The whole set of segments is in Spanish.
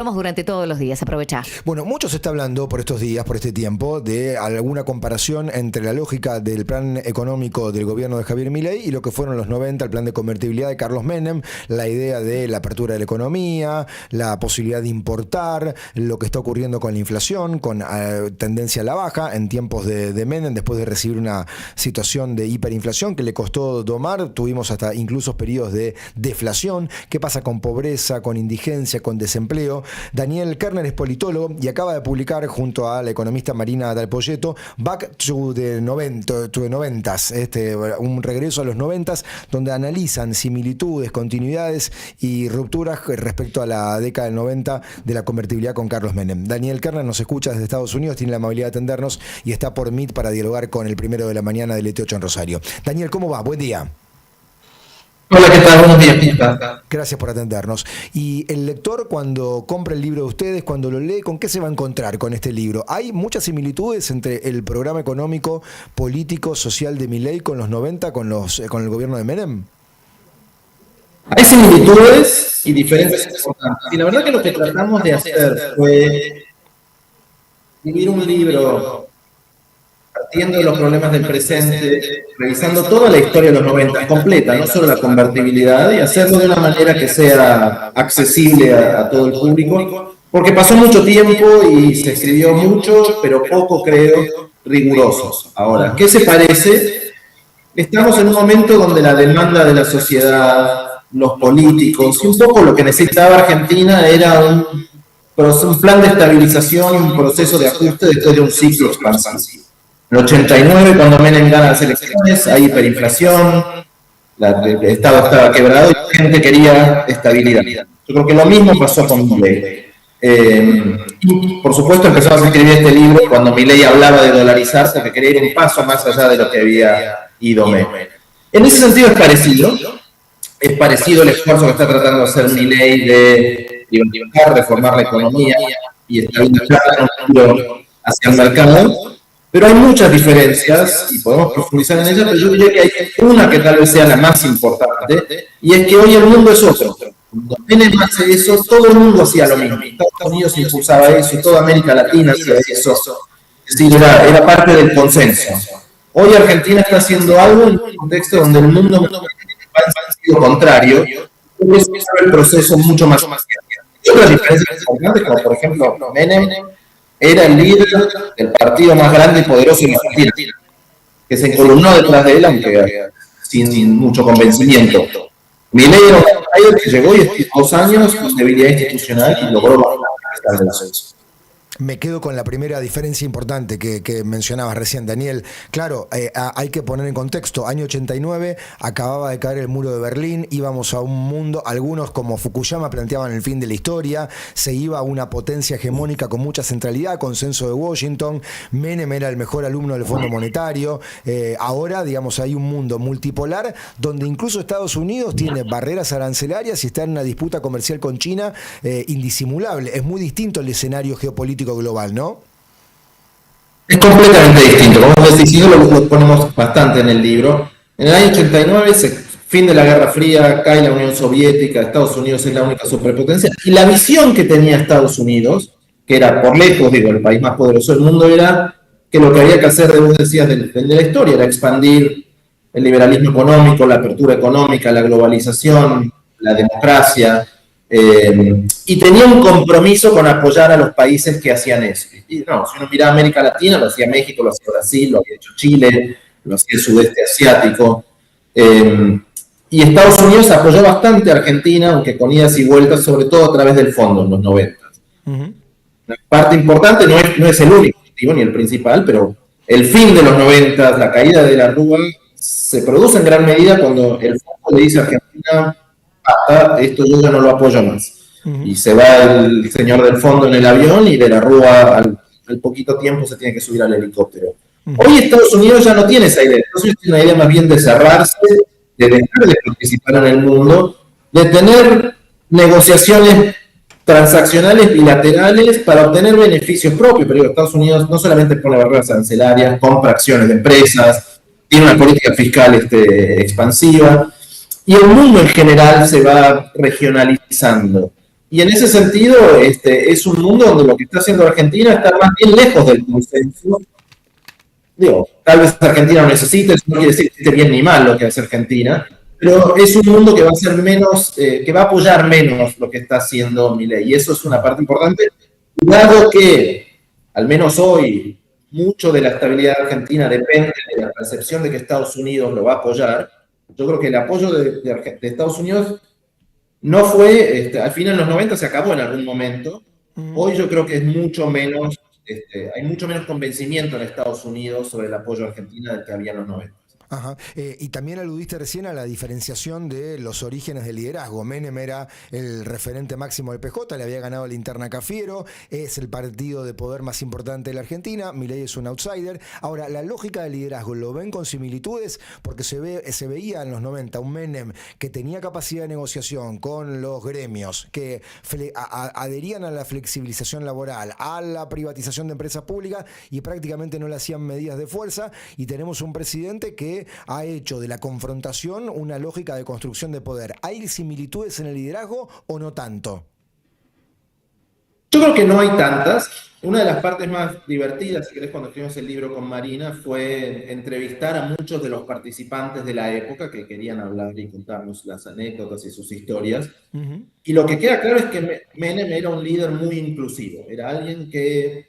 Vamos durante todos los días, aprovechar. Bueno, mucho se está hablando por estos días, por este tiempo, de alguna comparación entre la lógica del plan económico del gobierno de Javier Milei y lo que fueron los 90, el plan de convertibilidad de Carlos Menem, la idea de la apertura de la economía, la posibilidad de importar, lo que está ocurriendo con la inflación, con tendencia a la baja en tiempos de Menem, después de recibir una situación de hiperinflación que le costó domar, tuvimos hasta incluso periodos de deflación. ¿Qué pasa con pobreza, con indigencia, con desempleo? Daniel Kerner es politólogo y acaba de publicar junto a la economista Marina Dal Poyetto Back to the 90s, un regreso a los 90s, donde analizan similitudes, continuidades y rupturas respecto a la década del 90 de la convertibilidad con Carlos Menem. Daniel Kerner nos escucha desde Estados Unidos, tiene la amabilidad de atendernos y está por Meet para dialogar con el 1 de la mañana del ET8 en Rosario. Daniel, ¿cómo va? Buen día. Hola, ¿qué tal? Buenos días, ¿cómo estás? Gracias por atendernos. Y el lector, cuando compra el libro de ustedes, cuando lo lee, ¿con qué se va a encontrar con este libro? ¿Hay muchas similitudes entre el programa económico, político, social de Milei con los 90, con el gobierno de Menem? Hay similitudes y diferencias importantes. Y la verdad que lo que tratamos de hacer fue escribir un libro partiendo de los problemas del presente, revisando toda la historia de los 90 completa, no solo la convertibilidad, y hacerlo de una manera que sea accesible a todo el público, porque pasó mucho tiempo y se escribió mucho, pero poco, creo, rigurosos. Ahora, ¿qué se parece? Estamos en un momento donde la demanda de la sociedad, los políticos, y un poco lo que necesitaba Argentina era un plan de estabilización, un proceso de ajuste después de un ciclo expansivo. En el 89, cuando Menem gana las elecciones, hay hiperinflación, el Estado estaba quebrado y la gente quería estabilidad. Yo creo que lo mismo pasó con Milei. Y, por supuesto, empezamos a escribir este libro cuando Milei hablaba de dolarizar, porque quería ir un paso más allá de lo que había ido Menem. En ese sentido es parecido el esfuerzo que está tratando de hacer Milei de liberalizar, reformar la economía y estabilizar un futuro hacia el mercado. Pero hay muchas diferencias, y podemos profundizar en ellas, pero yo diría que hay una que tal vez sea la más importante, y es que hoy el mundo es otro. Cuando Menem hace eso, todo el mundo hacía lo mismo. Estados Unidos impulsaba eso, toda América Latina hacía eso. Es decir, era parte del consenso. Hoy Argentina está haciendo algo en un contexto donde el mundo va en sentido contrario, y eso es el proceso mucho más. Hay otras diferencias importantes, como por ejemplo, Menem era el líder del partido más grande y poderoso en Argentina, que se encolumnó detrás de él, aunque sin mucho convencimiento. Milei era un líder que llegó y estuvo 2 años con debilidad institucional y logró bajar el ascenso. Me quedo con la primera diferencia importante que mencionabas recién, Daniel. Claro, hay que poner en contexto, año 89, acababa de caer el muro de Berlín, íbamos a un mundo, algunos como Fukuyama planteaban el fin de la historia, se iba a una potencia hegemónica con mucha centralidad, consenso de Washington, Menem era el mejor alumno del Fondo Monetario, ahora, digamos, hay un mundo multipolar donde incluso Estados Unidos tiene barreras arancelarias y está en una disputa comercial con China indisimulable. Es muy distinto el escenario geopolítico global, ¿no? Es completamente distinto. Como decís, y lo ponemos bastante en el libro. En el año 89, fin de la Guerra Fría, cae la Unión Soviética, Estados Unidos es la única superpotencia, y la visión que tenía Estados Unidos, que era por lejos, el país más poderoso del mundo, era que lo que había que hacer, vos decías, de la historia, era expandir el liberalismo económico, la apertura económica, la globalización, la democracia, y tenía un compromiso con apoyar a los países que hacían eso. Y no, si uno mira a América Latina, lo hacía México, lo hacía Brasil, lo había hecho Chile, lo hacía el sudeste asiático. Y Estados Unidos apoyó bastante a Argentina, aunque con idas y vueltas, sobre todo a través del fondo en los 90. La parte importante no es el único motivo ni el principal, pero el fin de los 90, la caída de la Rúa, se produce en gran medida cuando el fondo le dice a Argentina: esto yo ya no lo apoyo más. Y se va el señor del fondo en el avión y de la Rúa al poquito tiempo se tiene que subir al helicóptero. Hoy Estados Unidos ya no tiene esa idea. Estados Unidos tiene una idea más bien de cerrarse, de dejar de participar en el mundo, de tener negociaciones transaccionales bilaterales para obtener beneficios propios. Pero Estados Unidos no solamente pone barreras arancelarias, compra acciones de empresas, tiene una política fiscal expansiva, y el mundo en general se va regionalizando. Y en ese sentido, es un mundo donde lo que está haciendo Argentina está más bien lejos del consenso. Digo, tal vez Argentina no necesite, eso no quiere decir que esté bien ni mal lo que hace Argentina, pero es un mundo que va a ser menos, que va a apoyar menos lo que está haciendo Milei. Y eso es una parte importante, dado que, al menos hoy, mucho de la estabilidad argentina depende de la percepción de que Estados Unidos lo va a apoyar. Yo creo que el apoyo de Estados Unidos no fue, al final en los 90 se acabó en algún momento. Hoy yo creo que es mucho menos, hay mucho menos convencimiento en Estados Unidos sobre el apoyo a Argentina del que había en los 90. Ajá. Y también aludiste recién a la diferenciación de los orígenes del liderazgo. Menem era el referente máximo del PJ, le había ganado la interna a Cafiero, es el partido de poder más importante de la Argentina, Milei es un outsider. Ahora, la lógica del liderazgo, ¿lo ven con similitudes? Porque se veía en los 90 un Menem que tenía capacidad de negociación con los gremios, que adherían a la flexibilización laboral, a la privatización de empresas públicas y prácticamente no le hacían medidas de fuerza, y tenemos un presidente que ha hecho de la confrontación una lógica de construcción de poder. ¿Hay similitudes en el liderazgo o no tanto? Yo creo que no hay tantas. Una de las partes más divertidas, si querés, cuando escribimos el libro con Marina, fue entrevistar a muchos de los participantes de la época que querían hablar y contarnos las anécdotas y sus historias. Y lo que queda claro es que Menem era un líder muy inclusivo. Era alguien que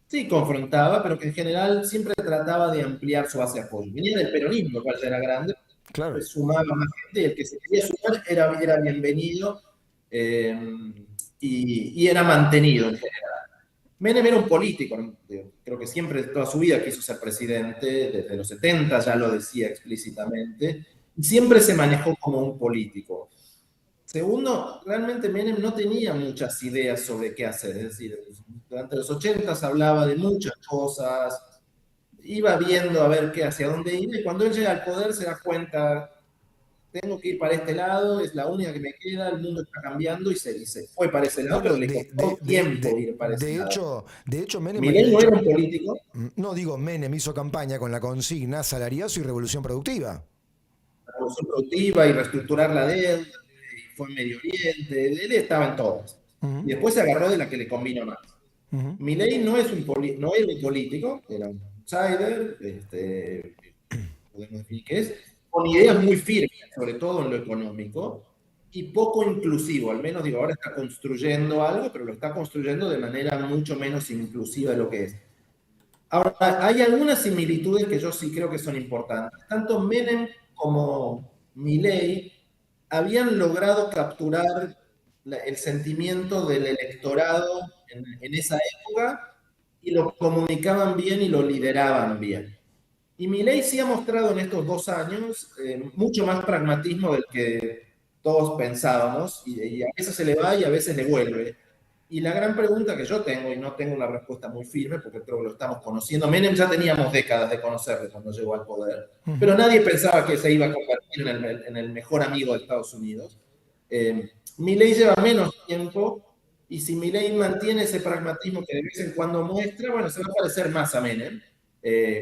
sí confrontaba, pero que en general siempre trataba de ampliar su base de apoyo. Venía del peronismo, lo cual ya era grande, Claro. pues sumaba más gente, y el que se quería sumar era bienvenido, y era mantenido en general. Menem era un político, creo que siempre, toda su vida quiso ser presidente, desde los 70 ya lo decía explícitamente, y siempre se manejó como un político. Segundo, realmente Menem no tenía muchas ideas sobre qué hacer, es decir, durante los 80 hablaba de muchas cosas, iba viendo a ver qué, hacia dónde iba, y cuando él llega al poder se da cuenta, tengo que ir para este lado, es la única que me queda, el mundo está cambiando, y se fue para ese lado, Bueno, pero le costó tiempo ir para ese lado. de hecho, Menem había Milei no hecho, era un político. no digo Menem hizo campaña con la consigna salariazo y revolución productiva. La revolución productiva y reestructurar la deuda, y fue en Medio Oriente, él estaba en todas. Y después se agarró de la que le combinó más. Milei no era un político, era un outsider, podemos definir qué es, con ideas muy firmes, sobre todo en lo económico, y poco inclusivo, al menos digo, ahora está construyendo algo, pero lo está construyendo de manera mucho menos inclusiva de lo que es. Ahora, hay algunas similitudes que yo sí creo que son importantes. Tanto Menem como Milei habían logrado capturar el sentimiento del electorado en esa época, y lo comunicaban bien y lo lideraban bien. Y Milei sí ha mostrado en estos 2 años mucho más pragmatismo del que todos pensábamos, y a veces se le va y a veces le vuelve. Y la gran pregunta que yo tengo, y no tengo una respuesta muy firme porque creo que lo estamos conociendo, Menem ya teníamos décadas de conocerle cuando llegó al poder, pero nadie pensaba que se iba a convertir en el mejor amigo de Estados Unidos. Milei lleva menos tiempo, y si Milei mantiene ese pragmatismo que de vez en cuando muestra, bueno, se va a parecer más a Menem.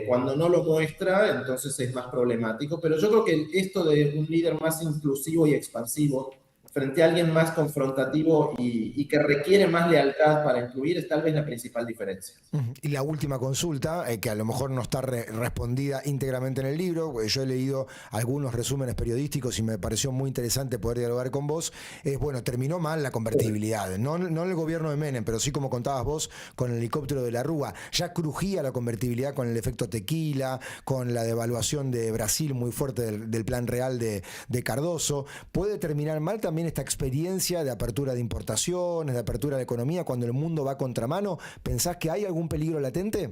Cuando no lo muestra, entonces es más problemático. Pero yo creo que esto de un líder más inclusivo y expansivo frente a alguien más confrontativo y que requiere más lealtad para incluir es tal vez la principal diferencia. Y la última consulta, que a lo mejor no está respondida íntegramente en el libro, yo he leído algunos resúmenes periodísticos y me pareció muy interesante poder dialogar con vos, es, bueno, terminó mal la convertibilidad, no en el gobierno de Menem, pero sí, como contabas vos, con el helicóptero de la Rúa, ya crujía la convertibilidad con el efecto tequila, con la devaluación de Brasil muy fuerte del plan real de Cardoso. ¿Puede terminar mal también esta experiencia de apertura de importaciones, de apertura de la economía cuando el mundo va a contramano? ¿Pensás que hay algún peligro latente?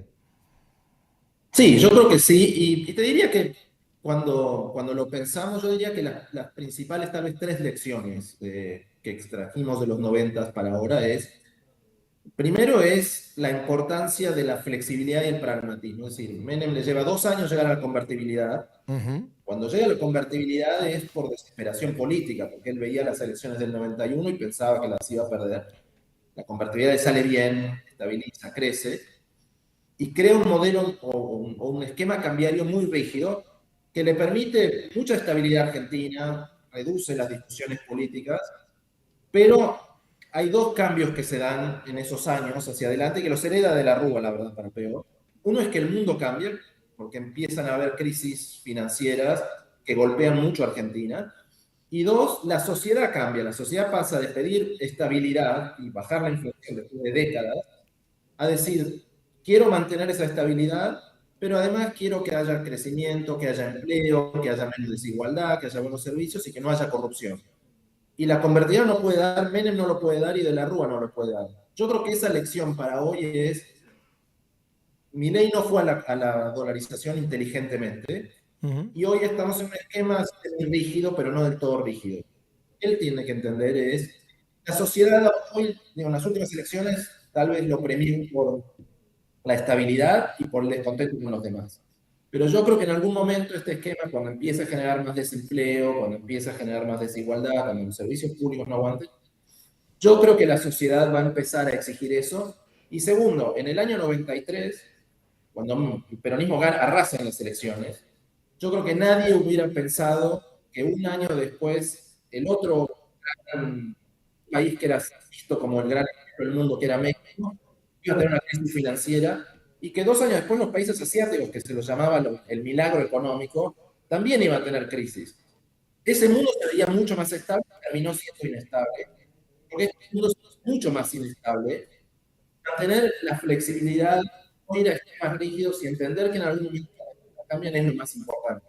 Sí, yo creo que sí, y te diría que cuando lo pensamos, yo diría que las principales, tal vez 3 lecciones que extrajimos de los 90 para ahora primero es la importancia de la flexibilidad y el pragmatismo. Es decir, Menem le lleva 2 años llegar a la convertibilidad. Cuando llega a la convertibilidad es por desesperación política, porque él veía las elecciones del 91 y pensaba que las iba a perder. La convertibilidad le sale bien, estabiliza, crece, y crea un modelo o un esquema cambiario muy rígido que le permite mucha estabilidad a Argentina, reduce las discusiones políticas, pero hay dos cambios que se dan en esos años hacia adelante que los hereda de la Rúa, la verdad, para peor. Uno es que el mundo cambia, porque empiezan a haber crisis financieras que golpean mucho a Argentina. Y dos, la sociedad cambia. La sociedad pasa de pedir estabilidad y bajar la inflación después de décadas a decir, quiero mantener esa estabilidad, pero además quiero que haya crecimiento, que haya empleo, que haya menos desigualdad, que haya buenos servicios y que no haya corrupción. Y la convertidora no puede dar, Menem no lo puede dar y de la Rúa no lo puede dar. Yo creo que esa lección para hoy es, Milei no fue a la dolarización inteligentemente, y hoy estamos en un esquema rígido, pero no del todo rígido. Él tiene que entender es, la sociedad hoy, en las últimas elecciones, tal vez lo premió por la estabilidad y por el descontento con los demás. Pero yo creo que en algún momento este esquema, cuando empieza a generar más desempleo, cuando empieza a generar más desigualdad, cuando los servicios públicos no aguanten, yo creo que la sociedad va a empezar a exigir eso. Y segundo, en el año 93, cuando el peronismo arrasa en las elecciones, yo creo que nadie hubiera pensado que un año después el otro gran país que era visto como el gran ejemplo del mundo, que era México, iba a tener una crisis financiera y que 2 años después los países asiáticos, que se los llamaba el milagro económico, también iban a tener crisis. Ese mundo se veía mucho más estable y terminó siendo inestable. Porque este mundo es mucho más inestable. Mantener la flexibilidad, no ir a esquemas rígidos y entender que en algún momento cambian es lo más importante.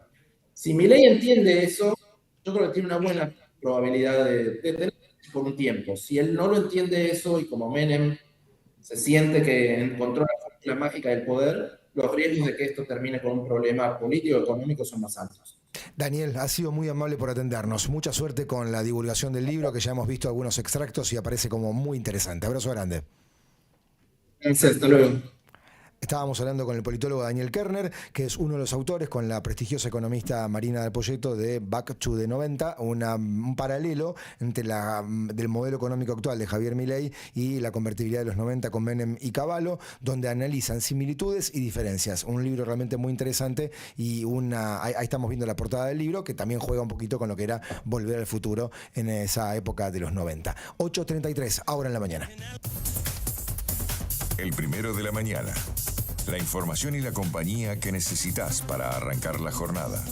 Si Milei entiende eso, yo creo que tiene una buena probabilidad de tener por un tiempo. Si él no lo entiende eso y como Menem se siente que encontró la fórmula mágica del poder, los riesgos de que esto termine con un problema político o económico son más altos. Daniel, has sido muy amable por atendernos. Mucha suerte con la divulgación del libro, que ya hemos visto algunos extractos y aparece como muy interesante. Abrazo grande. Gracias, hasta luego. Estábamos hablando con el politólogo Daniel Kerner, que es uno de los autores, con la prestigiosa economista Marina del Poyeto, de Back to the 90, un paralelo entre del modelo económico actual de Javier Milei y la convertibilidad de los 90 con Menem y Cavallo, donde analizan similitudes y diferencias. Un libro realmente muy interesante y ahí estamos viendo la portada del libro, que también juega un poquito con lo que era Volver al Futuro en esa época de los 90. 8:33, ahora en la mañana. El primero de la mañana. La información y la compañía que necesitas para arrancar la jornada.